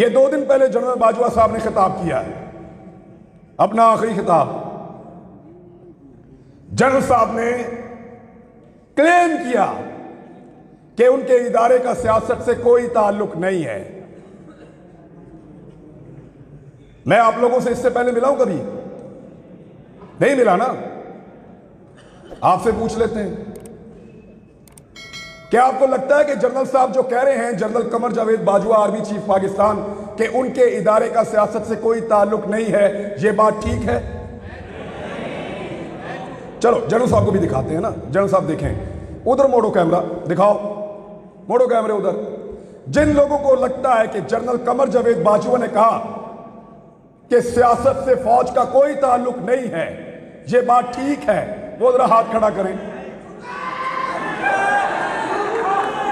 ये 2 दिन पहले जनरल बाजवा साहब ने खिताब किया है, अपना आखिरी खिताब। जनरल साहब ने क्लेम किया कि उनके इदारे का सियासत से कोई ताल्लुक नहीं है। मैं आप लोगों से इससे पहले मिला हूं कभी? नहीं मिला ना? आपसे पूछ लेते हैं, क्या आपको लगता है कि जनरल साहब जो कह रहे हैं, general Qamar Javed Bajwa army chief Pakistan, कि उनके इदारे का सियासत से कोई ताल्लुक नहीं है, यह बात ठीक है? चलो जनरल साहब को भी दिखाते हैं ना। जनरल साहब देखें, उधर मोड़ो कैमरा, दिखाओ, मोड़ो कैमरे उधर। जिन लोगों को लगता है कि जनरल कमर जावेद बाजवा ने कहा कि सियासत से फौज का कोई ताल्लुक नहीं है, यह बात ठीक है, वो जरा हाथ खड़ा करें।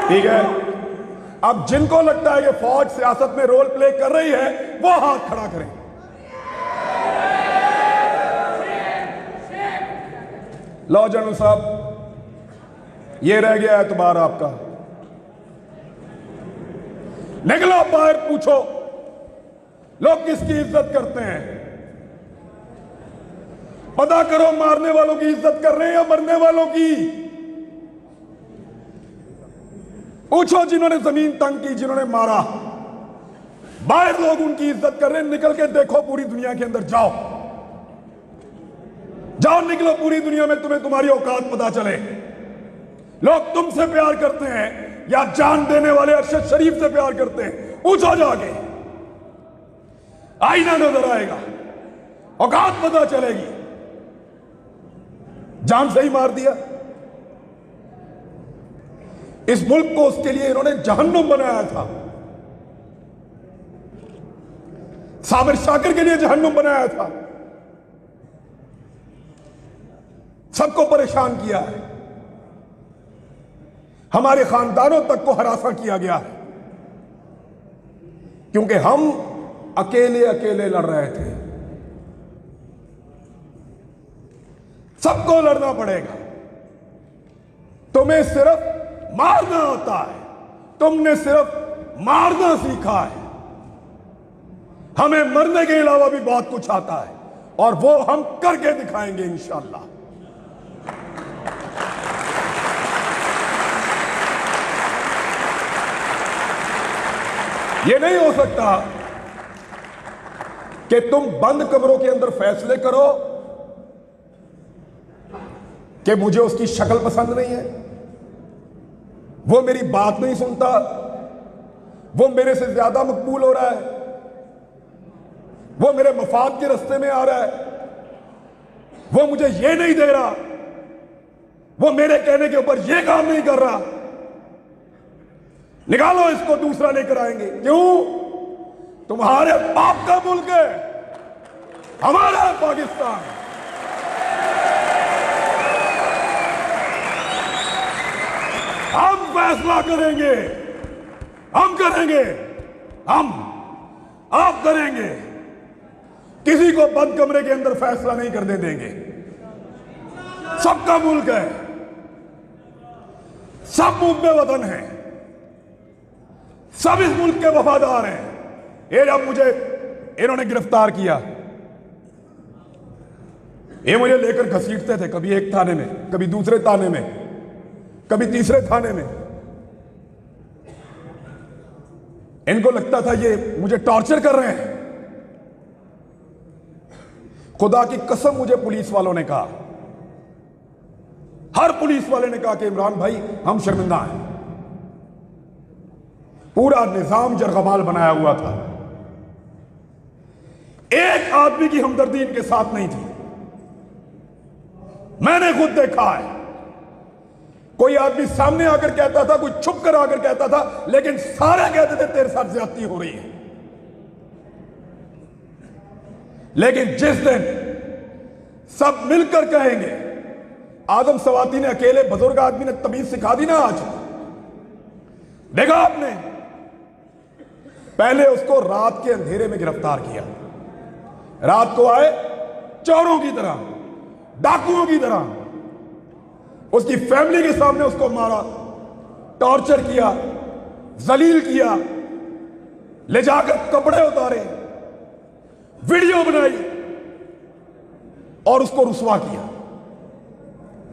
ठीक है। अब जिनको लगता है कि फौज सियासत में रोल प्ले कर रही है, वो हाथ खड़ा करें। लो जनरल साहब, ये रह गया एतबार आपका। निकलो बाहर, पूछो लोग किसकी इज्जत करते हैं, पता करो मारने वालों की इज्जत कर रहे हैं या मरने वालों की। पूछो जिन्होंने जमीन तंग की, जिन्होंने मारा, बाहर लोग उनकी इज्जत कर रहे हैं। निकल के देखो पूरी दुनिया के अंदर, जाओ जाओ, निकलो पूरी दुनिया में, तुम्हें तुम्हारी औकात पता चले। लोग तुमसे प्यार करते हैं या जान देने वाले अरशद शरीफ से प्यार करते हैं? पूछो जाके, आईना नजर आएगा, औकात पता चलेगी। जान से ही मार दिया। इस मुल्क को उसके लिए इन्होंने जहन्नुम बनाया था, साबिर शाकिर के लिए जहन्नुम बनाया था, सबको परेशान किया है, हमारे खानदानों तक को हरासा किया गया है, क्योंकि हम अकेले अकेले लड़ रहे थे। सबको लड़ना पड़ेगा। तुम्हें सिर्फ मारना आता है, तुमने सिर्फ मारना सीखा है। हमें मरने के अलावा भी बहुत कुछ आता है, और वो हम करके दिखाएंगे इंशाअल्लाह। ये नहीं हो सकता कि तुम बंद कमरों के अंदर फैसले करो कि मुझे उसकी शक्ल पसंद नहीं है, वो मेरी बात नहीं सुनता, वो मेरे से ज्यादा मकबूल हो रहा है, वो मेरे मफाद के रास्ते में आ रहा है, वो मुझे ये नहीं दे रहा, वो मेरे कहने के ऊपर ये काम नहीं कर रहा, निकालो इसको, दूसरा लेकर आएंगे। क्यों? तुम्हारे बाप का मुल्क है, हमारा है पाकिस्तान। हम फैसला करेंगे, हम करेंगे, हम आप करेंगे। किसी को बंद कमरे के अंदर फैसला नहीं करने देंगे। सबका मुल्क है, सब मुल्क वतन है, सब इस मुल्क के वफादार हैं। ये जब मुझे इन्होंने गिरफ्तार किया, ये मुझे लेकर घसीटते थे, कभी एक थाने में, कभी दूसरे थाने में, कभी तीसरे थाने में। इनको लगता था ये मुझे टॉर्चर कर रहे हैं। खुदा की कसम, मुझे पुलिस वालों ने कहा, हर पुलिस वाले ने कहा कि इमरान भाई हम शर्मिंदा हैं। पूरा निजाम जरगमाल बनाया हुआ था, एक आदमी की हमदर्दी इनके साथ नहीं थी। मैंने खुद देखा है, कोई आदमी सामने आकर कहता था, कोई छुप कर आकर कहता था, लेकिन सारे कहते थे तेरे साथ ज्यादती हो रही है। लेकिन जिस दिन सब मिलकर कहेंगे, आदम सवाती ने अकेले बुजुर्ग आदमी ने तमीज सिखा दी ना। आज देखा आपने, पहले उसको रात के अंधेरे में गिरफ्तार किया, रात को आए चोरों की तरह, डाकुओं की तरह, उसकी फैमिली के सामने उसको मारा, टॉर्चर किया, जलील किया, ले जाकर कपड़े उतारे, वीडियो बनाई और उसको रुसवा किया।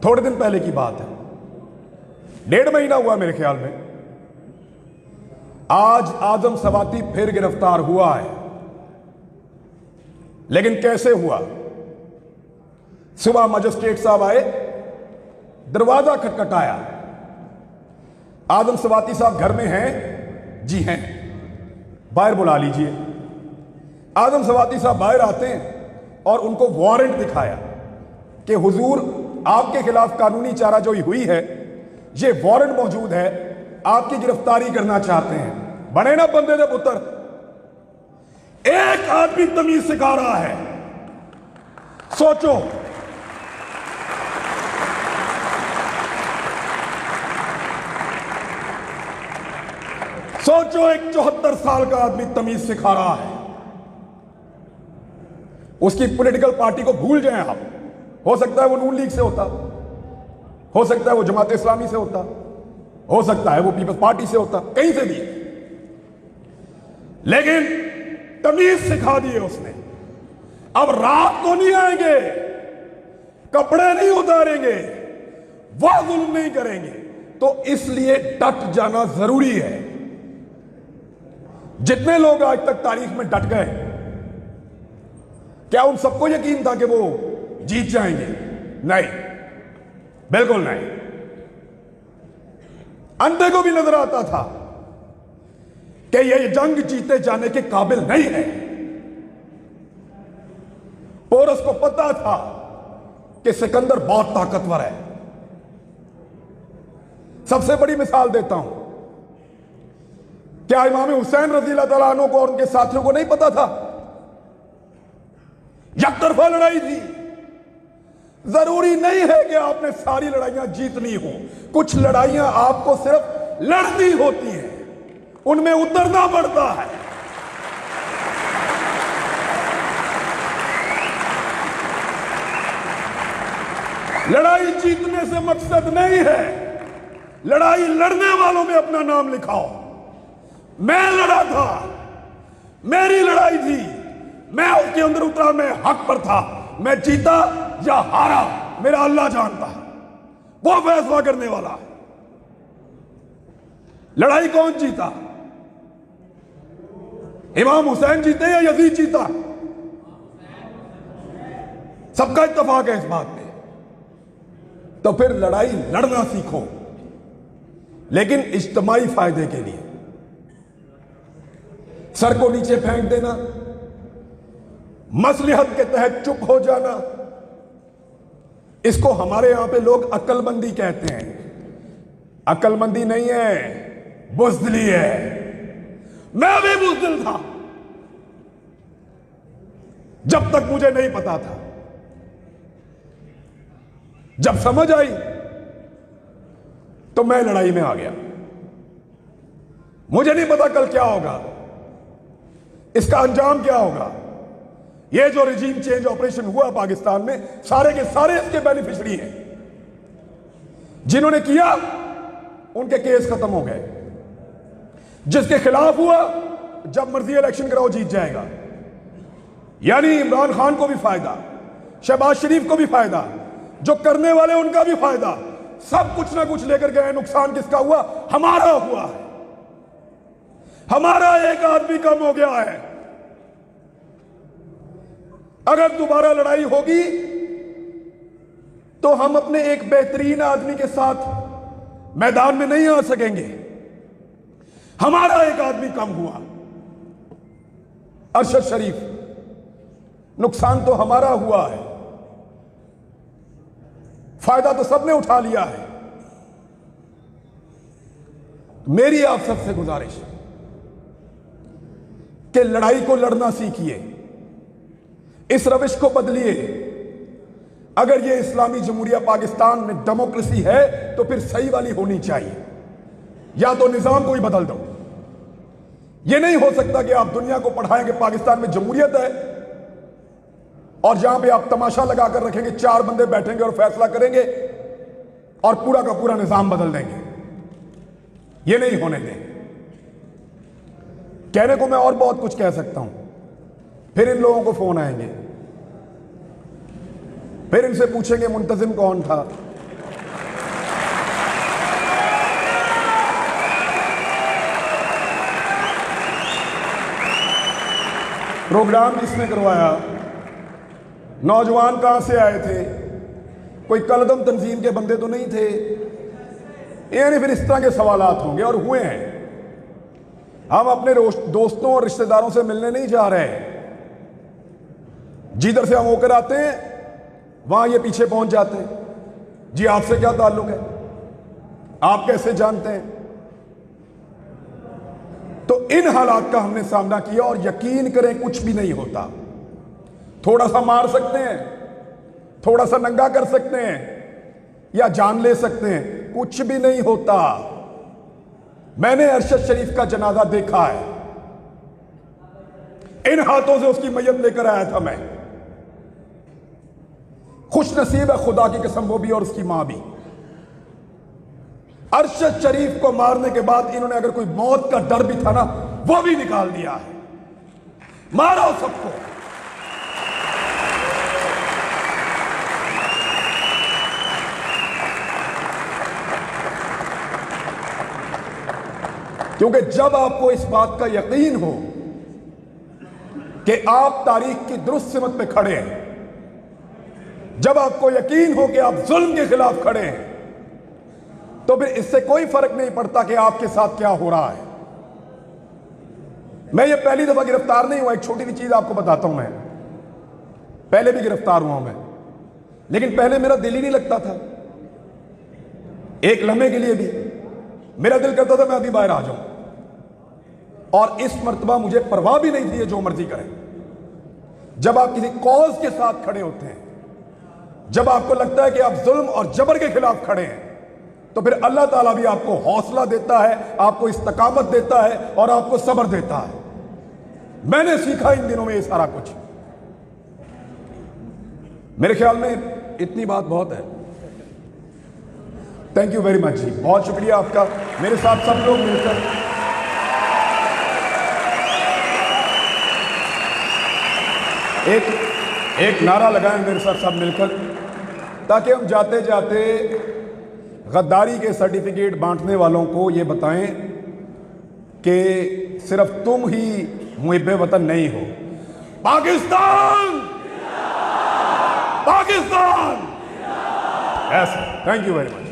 थोड़े दिन पहले की बात है, 1.5 महीना हुआ मेरे ख्याल में। आज आजम सवाती फिर गिरफ्तार हुआ है, लेकिन कैसे हुआ? सुबह मजिस्ट्रेट साहब आए, दरवाजा खटखटाया। आजम सवाती साहब घर में हैं? जी हैं। बाहर बुला लीजिए। आजम सवाती साहब बाहर आते हैं और उनको वारंट दिखाया कि हुजूर, आपके खिलाफ कानूनी चाराजोई हुई है, ये वारंट मौजूद है, आपकी गिरफ्तारी करना चाहते हैं। बने ना बंदे दे पुत्र। एक आदमी तमीज सिखा रहा है। सोचो, सोचो, एक 74 साल का आदमी तमीज सिखा रहा है। उसकी पॉलिटिकल पार्टी को भूल जाएं आप। हो सकता है वो नून लीग से होता, हो सकता है वो जमात इस्लामी से होता, हो सकता है वो पीपल्स पार्टी से होता, कहीं से भी, लेकिन तमीज सिखा दी है उसने। अब रात को नहीं आएंगे, कपड़े नहीं उतारेंगे, वह जुल्म नहीं करेंगे। तो इसलिए डट जाना जरूरी है। जितने लोग आज तक तारीख में डट गए, क्या उन सबको यकीन था कि वो जीत जाएंगे? नहीं, बिल्कुल नहीं। अंधे को भी नजर आता था कि ये जंग जीते जाने के काबिल नहीं है। पोरस को पता था कि सिकंदर बहुत ताकतवर है। सबसे बड़ी मिसाल देता हूं, क्या इमाम हुसैन रज़ी अल्लाह तआला अन्हु को और उनके साथियों को नहीं पता था? यकतरफा लड़ाई थी। जरूरी नहीं है कि आपने सारी लड़ाइयां जीत ली हो। कुछ लड़ाइयां आपको सिर्फ लड़नी होती हैं, उनमें उतरना पड़ता है। लड़ाई जीतने से मकसद नहीं है, लड़ाई लड़ने वालों में अपना नाम लिखाओ। मैं लड़ा था, मेरी लड़ाई थी, मैं उसके अंदर उतरा, मैं हक पर था। मैं जीता या हारा मेरा अल्लाह जानता है, वो फैसला करने वाला है। लड़ाई कौन जीता? इमाम हुसैन जीते या यजीद जीता? सबका इत्तेफाक है इस बात पे। तो फिर लड़ाई लड़ना सीखो, लेकिन इज्तिमाई फायदे के लिए। सर को नीचे फेंक देना, मसलिहत के तहत चुप हो जाना, इसको हमारे यहां पे लोग अक्लमंदी कहते हैं। अक्लमंदी नहीं है, बुज़दिली है। मैं भी बुज़दिल था जब तक मुझे नहीं पता था। जब समझ आई तो मैं लड़ाई में आ गया। मुझे नहीं पता कल क्या होगा, इसका अंजाम क्या होगा। ये जो रिजीम चेंज ऑपरेशन हुआ पाकिस्तान में, सारे के सारे इसके बेनिफिशियरी हैं। जिन्होंने किया उनके केस खत्म हो गए। जिसके खिलाफ हुआ, जब मर्जी इलेक्शन कराओ जीत जाएगा। यानी इमरान खान को भी फायदा, शहबाज शरीफ को भी फायदा, जो करने वाले उनका भी फायदा। सब कुछ ना कुछ लेकर गए। नुकसान किसका हुआ? हमारा हुआ है। हमारा एक आदमी कम हो गया है। अगर दोबारा लड़ाई होगी तो हम अपने एक बेहतरीन आदमी के साथ मैदान में नहीं आ सकेंगे। हमारा एक आदमी कम हुआ, अरशद शरीफ। नुकसान तो हमारा हुआ है, फायदा तो सबने उठा लिया है। मेरी आप सबसे गुजारिश कि लड़ाई को लड़ना सीखिए, इस रविश को बदलिए। अगर ये इस्लामी जमहूरिया पाकिस्तान में डेमोक्रेसी है तो फिर सही वाली होनी चाहिए। या तो निजाम को ही बदल दो। ये नहीं हो सकता कि आप दुनिया को पढ़ाएंगे पाकिस्तान में जमहूरियत है और जहां पे आप तमाशा लगाकर रखेंगे, 4 बंदे बैठेंगे और फैसला करेंगे और पूरा का पूरा निजाम बदल देंगे। ये नहीं होने देंगे। कहने को मैं और बहुत कुछ कह सकता हूं, फिर इन लोगों को फोन आएंगे, फिर इनसे पूछेंगे मुंतजिम कौन था, प्रोग्राम किसने करवाया, नौजवान कहां से आए थे, कोई कलदम तंजीम के बंदे तो नहीं थे। यानी फिर इस तरह के सवालात होंगे और हुए हैं। हम अपने दोस्तों और रिश्तेदारों से मिलने नहीं जा रहे, जिधर से हम होकर आते हैं वहां ये पीछे पहुंच जाते हैं। जी आपसे क्या ताल्लुक है, आप कैसे जानते हैं। तो इन हालात का हमने सामना किया और यकीन करें कुछ भी नहीं होता। थोड़ा सा मार सकते हैं, थोड़ा सा नंगा कर सकते हैं या जान ले सकते हैं, कुछ भी नहीं होता। मैंने अरशद शरीफ का जनाजा देखा है, इन हाथों से उसकी मैयत लेकर आया था मैं। खुश नसीब है खुदा की कसम वो भी और उसकी मां भी। अरशद शरीफ को मारने के बाद इन्होंने अगर कोई मौत का डर भी था ना वो भी निकाल दिया है। मारो सबको। क्योंकि जब आपको इस बात का यकीन हो कि आप तारीख की दुरुस्त सिमत पे खड़े हैं, जब आपको यकीन हो कि आप जुल्म के खिलाफ खड़े हैं, तो फिर इससे कोई फर्क नहीं पड़ता कि आपके साथ क्या हो रहा है। मैं ये पहली दफा गिरफ्तार नहीं हुआ। एक छोटी सी चीज आपको बताता हूं, मैं पहले भी गिरफ्तार हुआ हूं मैं, लेकिन पहले मेरा दिल ही नहीं लगता था। एक लम्हे के लिए भी मेरा दिल करता था मैं अभी बाहर आ जाऊं, और इस मर्तबा मुझे परवाह भी नहीं थी जो मर्जी करें। जब आप किसी कॉज के साथ खड़े होते हैं, जब आपको लगता है कि आप जुल्म और जबर के खिलाफ खड़े हैं, तो फिर अल्लाह ताला भी आपको हौसला देता है, आपको इस्तकामत देता है और आपको सब्र देता है। मैंने सीखा इन दिनों में ये सारा कुछ। मेरे ख्याल में इतनी बात बहुत है। थैंक यू वेरी मच जी, बहुत शुक्रिया आपका। मेरे साथ सब लोग मिलकर एक नारा लगाएं मेरे साथ सब मिलकर, ताकि हम जाते जाते गद्दारी के सर्टिफिकेट बांटने वालों को ये बताएं कि सिर्फ तुम ही मुहिब्बे वतन नहीं हो। Pakistan Pakistan. Thank you very much.